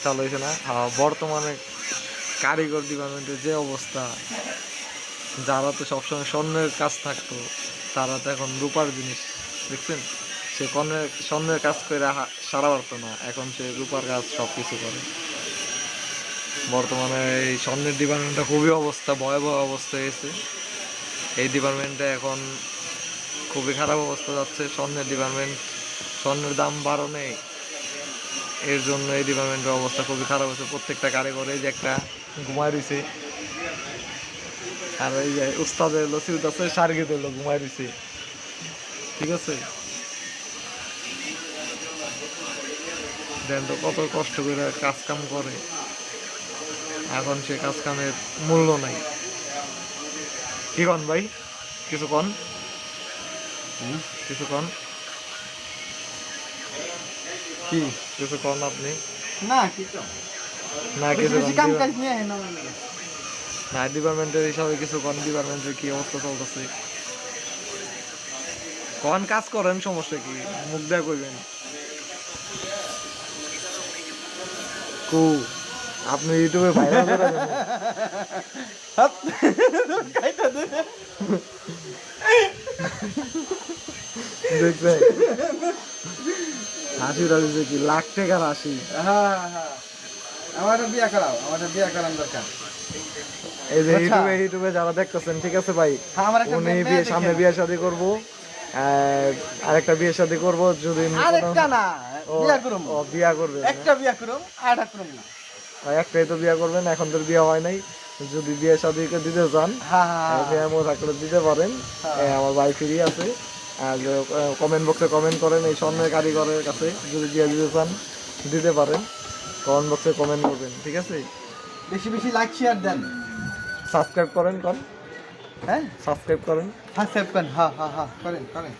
চালু হয়েছে না। বর্তমানে কারিগর ডিপার্টমেন্টের যে অবস্থা, যারা তো সবসময় স্বর্ণের কাজ থাকতো তারা তো এখন রূপার জিনিস দেখছেন। সে স্বর্ণের কাজ করে সারা পারতো না, এখন সে রূপার কাজ সব কিছু করে। বর্তমানে এই স্বর্ণের ডিপার্টমেন্টটা খুবই অবস্থা ভয়াবহ অবস্থা হয়েছে। এই ডিপার্টমেন্টে এখন খুবই খারাপ অবস্থা যাচ্ছে। স্বর্ণের ডিপার্টমেন্ট, স্বর্ণের দাম বাড়নে, এর জন্য এই ডিপার্টমেন্টের অবস্থা খুবই খারাপ হচ্ছে। প্রত্যেকটা কারিগর এই যে একটা ঘুমায় রয়েছে, আর এই যে উস্তাদের লসিউদ আছে সার্গিত হলো ঘুমায় রয়েছে, ঠিক আছে। দেন তো কত কষ্ট করে কাজ কাম করে, এখন সে কাজ কামের মূল্য নাই। কি কন ভাই, কিছু কন, কিছু কন, কি কিছু কন আপনি? না কিছু না কিছু বেশি কাম কাজ নিয়ে না না ডিপার্টমেন্টের হিসাবে কিছু কন, ডিপার্টমেন্টের কি অবস্থা চলতেছে কন, কাজ করেন, সমস্যা কি, মুখ দেয়া কইবেন কু, আপনি ইউটিউবে ভাইরাল করে দেন। কাইটা দে দেখছেন হাসি রাখছে কি লাখ টাকার হাসি। হ্যাঁ হ্যাঁ আমার বিয়া করাও, আমার বিয়া করান দরকার। এই যে ইউটিউবে যারা দেখতেছেন, ঠিক আছে ভাই, হ্যাঁ আমার একটা উনি সামনে বিয়ে শাদী করবো, আরেকটা বিয়ে শাদী করবো যদি আরেকটা না বিয়া করুম, ও বিয়া করবে, একটা বিয়া করুম আরেকটা করুম না। একটাই তো বিয়া করবেন, এখন তো বিয়ে হয় নাই। যদি বিয়ে শাদীকে দিতে চান, হ্যাঁ হ্যাঁ ফ্যামও থাকলে দিতে পারেন। আমার ভাই ফ্রি আছে। আর কমেন্ট বক্সে কমেন্ট করেন, এই স্বর্ণের কারিগরের কাছে যদি বিয়ে দিতে চান দিতে পারেন, কমেন্ট বক্সে কমেন্ট করবেন, ঠিক আছে। বেশি বেশি লাইক শেয়ার দেন, সাবস্ক্রাইব করেন, হ্যাঁ সাবস্ক্রাইব করেন। সাবস্ক্রাইব করেন, হ্যাঁ হ্যাঁ হ্যাঁ করেন করেন।